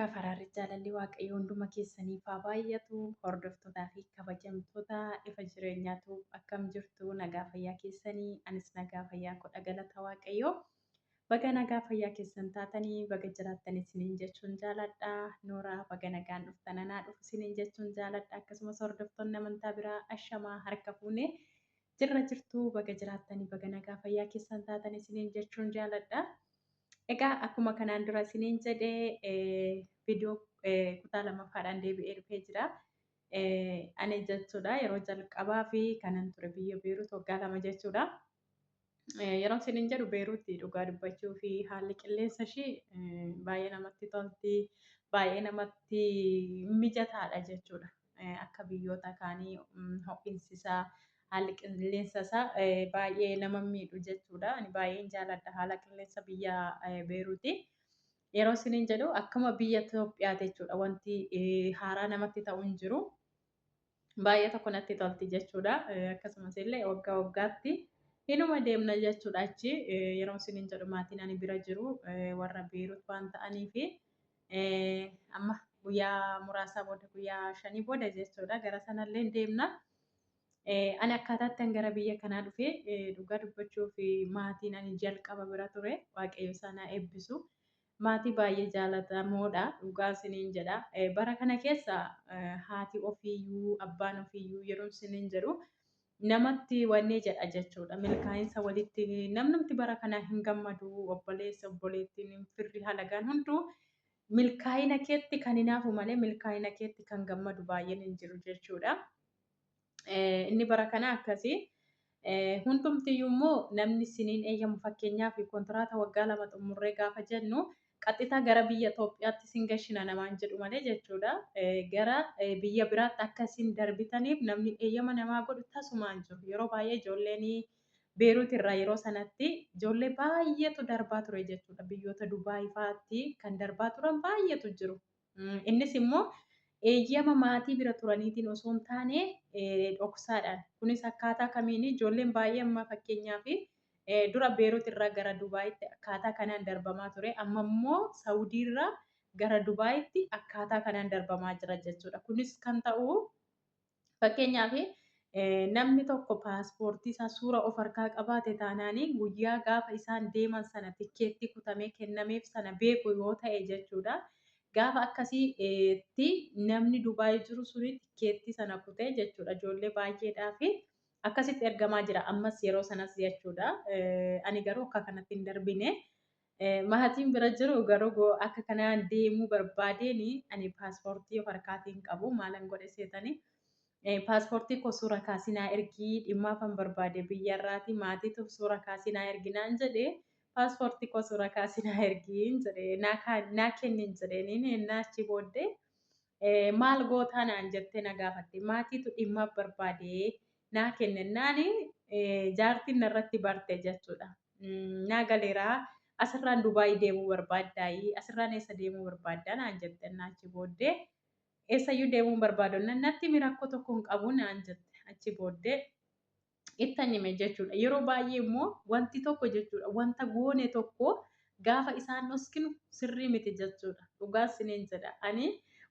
nagaa faraarri jaalalli waaqayyo hunduma keessaniif haa baay'atu. Hordoftootaa fi kabajamtoota ifa jireenyaatu akkam jirtu nagaa fayyaa keessanii anis nagaa fayyaa godha galata waaqayyo. Baga nagaa fayyaa keessan taatanii baga jiraattan isiniin jechuun jaaladha. Nooraa baga nagaan dhuftan anaa dhufu isiniin jechuun jaaladha. Akkasumas hordoftoonni amantaa biraa ashamaa harka fuunee jirra jirtu baga jiraattanii baga nagaa fayyaa keessan taatan isiniin jechuun jaaladha. Egaa akkuma kanaan dura isiniin jedhee viidiyoo kutaa lammaffaadhaan deebi'ee dhufee jira. Ani jechuudha yeroo jalqabaa fi kanan ture biyya Beeruut waggaa 2 jechuudha. Yeroo isiniin jedhu Beeruutti dhugaa dubbachuu fi haalli qilleensa ishee baay'ee namatti tolti, baay'ee namatti mijataadha jechuudha. Akka biyyoota kaanii ho'iinsi isaa haalli qilleensa isaa baay'ee nama miidhu jechuudha. Ani baay'een jaaladha haala qilleensa biyya Beeruuti. Yeroo isiniin jedhu akkuma biyya Itoophiyaati jechuudha. Wanti haaraa namatti ta'u hin jiru. Baay'ee tokko natti tolti jechuudha. Akkasumas illee waggaa waggaatti inuma deemna jechuudha achi. Yeroo isiniin jedhu maatiin ani bira jiru warra Beeruut waan ta'aniif amma guyyaa muraasa booda guyyaa 5 booda jechuudha gara sanallee deemna. Ani akkaataatti gara biyya kanaa dhufee dhugaa dubbachuu fi maatiin ani jalqaba bira ture waaqayyo sana eebbisu. Maatii baay'ee jaalatamoodha dhugaa isiniin jedha. Bara kana keessa haati ofiiyyuu abbaan ofiiyyuu yeroo isiniin jedhu namatti wannee jedha jechuudha. Milkaa'insa walitti namnumti bara kana hin gammadu obboleessa obboleettiin firri halagaan hunduu milkaa'ina keetti kan hinaafu malee milkaa'ina keetti kan gammadu baay'een hin jiru jechuudha. Inni bara kana akkasii hundumtiyyuu immoo namni isiniin eeyyamu fakkeenyaaf kontiraata waggaa 2 xumurree gaafa jennu qaxxitaa gara biyya Itoophiyaatti isin gashina namaan jedhu malee jechuudha. Gara biyya biraatti akka isin darbitaniif namni eeyyama namaa godhu tasumaan jiru. Yeroo baay'ee ijoolleen Beeruut irraa yeroo sanatti ijoollee baay'eetu darbaa ture jechuudha. Biyyoota Dubaay fa'aatti kan darbaa turan baay'eetu jiru. Innis immoo eeyyama maatii bira turaniitiin osoo hin taane dhoksaadhaan. Kunis akkaataa kamiin ijoolleen baay'ee amma fakkeenyaaf dura Beeruut irraa gara Dubaayitti akkaataa kanaan darbamaa ture. Amma immoo Saawudii irraa gara Dubaayitti akkaataa kanaan darbamaa jira jechuudha. Kunis kan ta'u fakkeenyaaf namni tokko paaspoortii isaa suura of harkaa qabaate taanaanii guyyaa gaafa isaan deeman sana tikkeetti kutamee kennameef sana beeku yoo ta'e jechuudha. Gaafa akkasiitti namni Dubaay jiru suni tikkeetti sana kutee jechuudha. Ijoollee baay'eedhaa fi akkasitti ergamaa jira ammas yeroo sanas jechuudha. Ani garuu akka kanatti hin darbine. Maatiin bira jiru garuu akka kanaan deemuu barbaadeen ani paaspoortii of harkaatiin qabu maalan godhe seetanii. Paaspoortii koo suura kaasinaa ergii dhimmaafan barbaade biyyarraati maatiituuf suura kaasinaa erginaan jedhee paaspoortii koo suura kaasinaa ergiin jedhee naa kennin jedheeniin naachi booddee maal gootaa naan jettee na gaafatte maatiitu dhimmaaf barbaade naa kenninnaani jaartiin narratti barte jechuudha. Naa galeeraa asirraan Dubaay deemuu barbaaddaayii asirraan eessa deemuu barbaaddaa naan jette naachi booddee. Eessayyuu deemuu barbaadu natti mirakkoo tokko hin qabu naan jette achi booddee ittan hime jechuudha. Yeroo baay'ee immoo wanti tokko jechuudha wanta goone tokko gaafa isaan dhoskinu sirrii miti jechuudha. Dhugaa isiniin jedha. Ani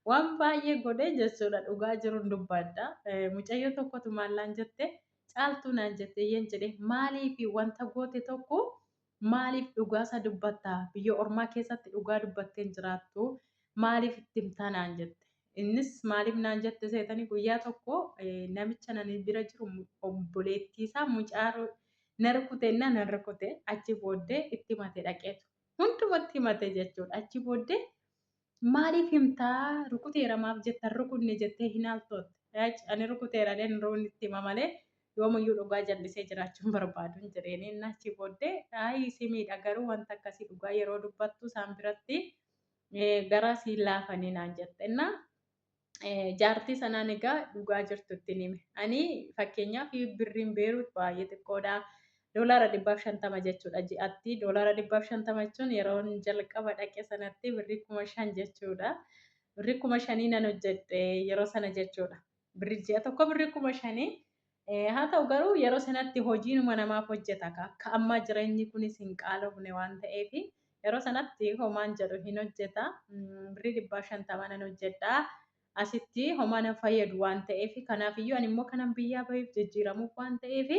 waan baay'ee godhe jechuudha dhugaa jiruun dubbadha. Mucayyoo tokkotu maallaan jette caaltuu naan jette yeen jedhe maaliif wanta goote tokko maaliif dhugaasaa dubbattaa biyya ormaa keessatti dhugaa dubbatteen jiraattu maaliif itti himtaa naan jette. Innis maaliif naan jette seetanii guyyaa tokko namicha nani bira jiru obboleettii isaa mucaa na rukuteenna nan rukute achi booddee itti himate dhaqeetu. Hundumatti himate jechuudha. Achi booddee maaliif himtaa rukuteera maaf jettan rukunne jettee hin haaltootte. Ani rukuteera deen roon itti hima malee yoomuyyuu dhugaa jallisee jiraachuun barbaadu hin jireenya. Achi booddee simiidha garuu wanta akkasii dhugaa yeroo dubbattu isaan biratti gara siin laafanii naan jette. Jaartii sanaan egaa dhugaa jirtutti nime. Ani fakkeenyaaf birriin Beeruut baay'ee xiqqoodha. $150 jechuudha ji'atti. $150 jechuun yeroo jalqaba dhaqe sanatti birrii 5,000 jechuudha. Birrii 5,000 nan hojjedhe yeroo sana jechuudha. Birrii ji'a tokko birrii 5,000. Haa ta'u garuu yeroo sanatti hojiinuma namaaf hojjeta akka ammaa jireenyi kunis hin qaalofne waan ta'eef Yeroo sanatti homaan jedhu hin hojjeta. Birrii 150 nan hojjedha. Asitti homaa na fayyadu waan ta'eef kanaafiyyuu ani immoo kanan biyyaa bahuuf jijjiiramuuf waan ta'eef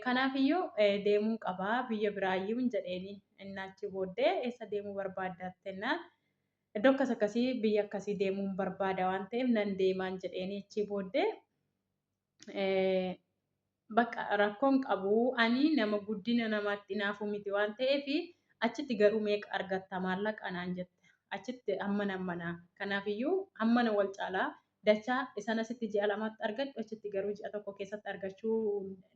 kanaafiyyuu deemuu qabaa biyya biraayyuu jedheeni inni achi booddee eessa deemuu barbaaddaatti jennaan. Iddoo akkas akkasii biyya akkasii deemuun barbaada waan ta'eef nan deemaan jedheeni achi booddee bakka rakkoon qabu ani nama guddina namaatti naafu miti waan ta'eef achitti garuu meeqa argatta maallaqa naan jette achitti hammana kanaafiyyuu hammana wal caalaa dachaa isaan asitti ji'a lamatti argadhu achitti garuu ji'a tokko keessatti argachuu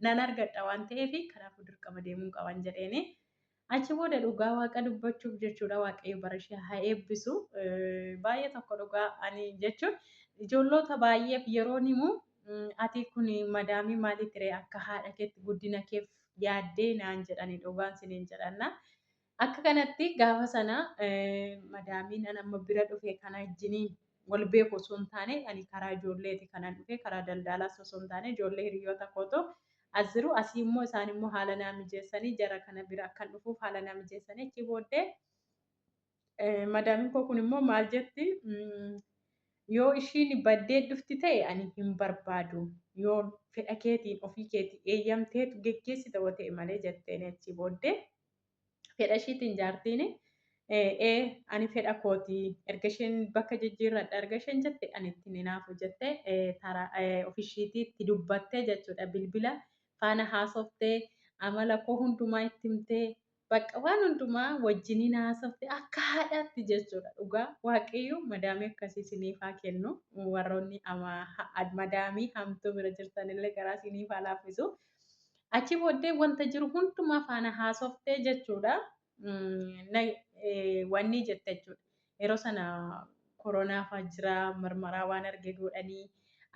nan argadha waan ta'eef kanaafuu dirqama deemuu qaban jedheeni. Achi booda dhugaa waaqa dubbachuuf jechuudha waaqayyo bara ishee haa eebbisu baay'ee tokko dhugaa ani jechuun ijoollota baay'eef yeroo himu ati kun madaamii maaliif ture akka haadha keetti guddina keef yaaddee naan jedhani dhugaan siniin jedhanna. Akka kanatti gaafa sana madaamiin an amma bira dhufe kana wajjiniin wal beeku osoo hin taane ani karaa ijoolleeti kanan dhufe karaa daldalaas osoo hin taane ijoollee hiriyoota kootoo as jiru asii immoo isaan immoo haala naa mijeessanii jara kana bira akkan dhufuuf haala naa mijeessanii achi booddee madaamiin koo kun immoo maal jetti yoo ishiin baddee dhufti ta'e ani hin barbaadu yoo fedha keetiin ofii keetii eeyyamteetu geggeessita yoo ta'e malee jetteen achi booddee fedha ishiitiin jaartiin ani fedha kootii erga isheen bakka jijjiirradha erga isheen jette ani itti ninaafu jette ofishiitii itti dubbattee jechuudha bilbila faana haasoftee amala koo hundumaa itti himtee bakka waan hundumaa wajjiniin haasoftee akka haadhaatti jechuudha dhugaa waaqayyo madaamii akkasii siniifaa kennu warroonni madaamii hamtuu bira jirtanillee garaa siniifaa laaffisu. Achi booddee wanta jiru hundumaa faana haasoftee jechuudha. Wanni jette jechuudha. Yeroo sana koronaa fa'aa jira marmaraa waan arge godhanii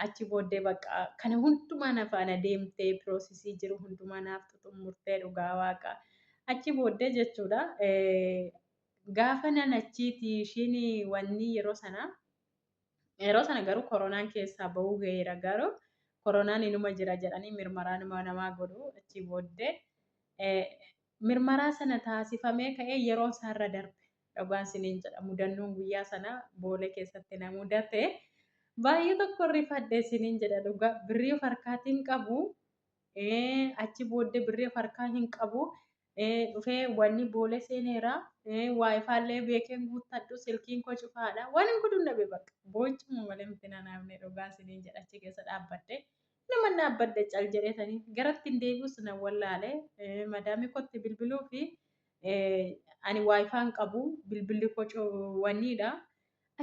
achi booddee bakka kana hundumaa na faana deemtee piroosesii jiru hundumaa naaf xumurtee dhugaa waaqa. Achi booddee jechuudha. Gaafa nan achiiti ishiin wanni yeroo sana garuu koronaan keessaa bahuu ga'eera garuu. Koronaan inuma jira jedhanii mirmaraa namaa godhu achi booddee mirmaraa sana taasifamee ka'ee yeroo isaarra darbe dhugaan siniin jedha mudannoon guyyaa sana boolee keessatti na mudate baay'ee tokko rifadhe siniin jedha dhugaa birrii of harkaatiin qabu achi booddee birrii of harkaa hin qabu dhufee wanni boolee seeneera waayifaallee beekeen guuttadhu silkiin koo cufaadha waan hin godhu dhabe bakka boocuma malee miti nanaafne dhugaan siniin jedha achi keessa dhaabbadhe nama dhaabbadhe cal jedhetanii garatti hin deebius na wallaale madaamii kootti bilbiluu fi ani waayifaan qabu bilbilli koo wanniidha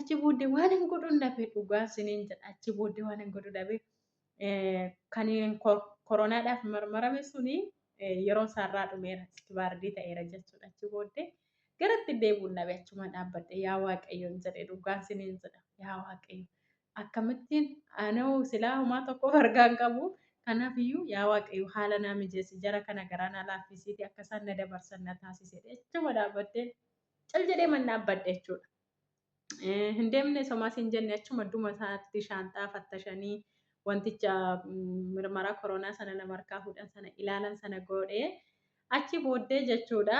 achi booddee waan hin godhu dhabe dhugaan siniin jedha achi booddee waan hin godhu dhabe kan koronaadhaaf marmarame suni yeroo isaarraa dhumeera istibaardii ta'eera jechuudha achi booddee garatti deebi'uun dhabe achuma dhaabbadhe yaa waaqayyoon jedhe dhugaan siniin jedha yaa waaqayyo akkamittiin anoo silaa homaa tokko argaan qabu kanaafiyyuu yaa waaqayyo haala naa mijeessi jara kana garaa naa laaffisiiti akka isaan na dabarsan na taasisedha achuma dhaabbadhe cal jedhee man dhaabbadhe jechuudha. Hin deemne somaas hin jenne achuma dhuma isaatti shaanxaa fattashanii wanticha mirmaraa koronaa sana nama harkaa fuudhan sana ilaalan sana godhee achi booddee jechuudha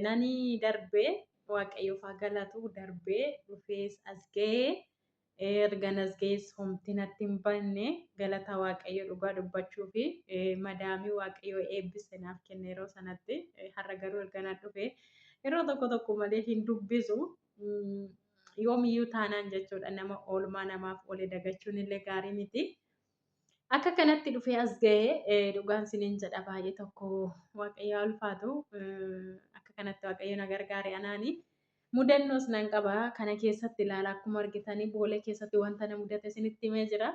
nani darbee waaqayyoof haa galatu darbee dhufees as ga'ee erga as ga'ees homti natti hin banne galata waaqayyo dhugaa dubbachuu fi madaamii waaqayyo eebbise naaf kenne yeroo sanatti har'a garuu erga na dhufee yeroo tokko malee hin dubbisu yoomiyyuu taanaan jechuudha nama oolmaa namaaf oole dagachuun illee gaarii miti. Akka kanatti dhufee as ga'ee dhugaan siniin jedha baay'ee tokko waaqayyo ulfaatu akka kanatti waaqayyo na gargaare anaani mudannoos nan qaba kana keessatti ilaala akkuma argitanii boolee keessatti wanta na mudate isinitti himee jira.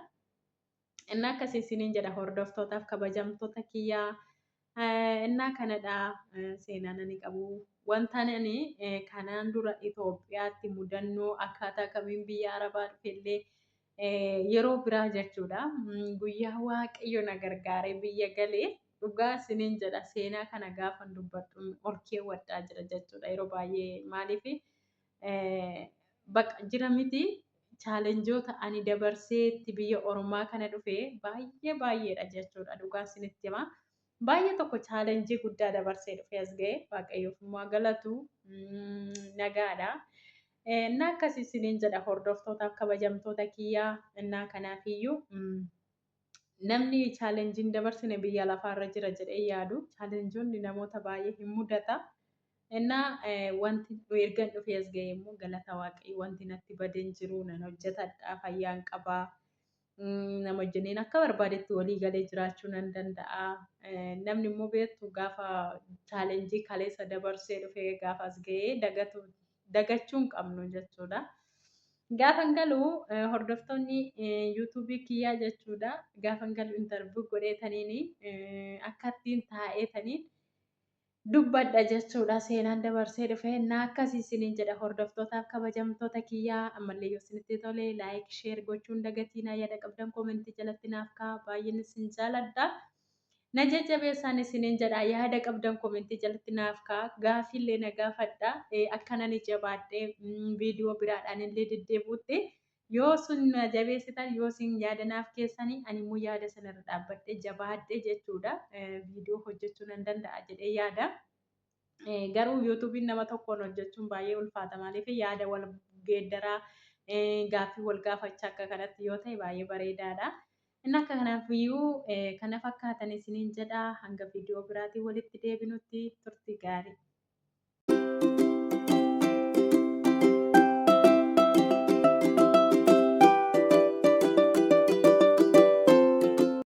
Innaa akkasii siniin jedha hordoftootaaf kabajamtoota kiyyaa innaa kanadha seenaa nani qabu wanta nani kanaan dura Itoophiyaatti mudannoo akkaataa kamiin biyya Arabaa dhufellee yeroo biraa jechuudha guyyaa waaqayyo na gargaaree biyya galee dhugaa siniin jedha seenaa kana gaafa dubbadhu ol keewwadhaa jira jechuudha yeroo baay'ee maaliif bakka jira miti chaalenjoota ani dabarseetti biyya Oromaa kana dhufee baay'eedha jechuudha dhugaa sinitti hima baay'ee tokko chaalenjii guddaa dabarsee dhufee as ga'e waaqayyoof immoo galatu nagaadha. Innaa akkasii isiniin jedha hordoftootaaf kabajamtoota kiyyaa innaa kanaafiyyuu namni chaalenjiin dabarsine biyya lafaarra jira jedhee yaadu chaalenjoonni namoota baay'ee hin mudata. Innaa wanti ergan dhufee as ga'e immoo galata waaqayyo wanti natti badeen jiru nan hojjetadha fayyaan qabaa. Nama wajjiniin akka barbaadetti walii galee jiraachuu nan danda'a. Namni immoo beektu gaafa chaalenjii kaleessa dabarsee dhufee gaafa as ga'ee dagachuu hin qabnu jechuudha. Gaafan galuu hordoftoonni yuutuubii kiyyaa jechuudha. Gaafan galuu intarviyuu godheetaniin akka ittiin taa'eetaniin dubbadha jechuudha. Seenaan dabarsee dhufee innaa akkasii isiniin jedha hordoftootaaf kabajamtoota kiyyaa ammallee yoo isinitti tole laayik sheer gochuun dagatiin yaada qabdan koomentii jalatti naaf kaa'aa baay'een isin jaaladha. Na jajjabeessaan isiniin jedha yaada qabdan koomentii jalatti naaf kaa'aa gaaffiillee na gaafadha akkanan jabaadhee viidiyoo biraadhaan illee deddeebi'utti yoo sun na jabeessitan yoo isin yaada naaf keessanii ani immoo yaada sanarra dhaabbadhee jabaadhee jechuudha viidiyoo hojjechuu nan danda'a jedhee yaada. Garuu yuutuubiin nama tokkoon hojjechuun baay'ee ulfaata maaliif yaada wal geeddaraa gaaffii wal gaafachaa akka kanatti yoo ta'e baay'ee bareedaadha. Inni akka kanaafiyyuu kana fakkaatan isiniin jedha hanga viidiyoo biraatiin walitti deebinutti turtii gaarii.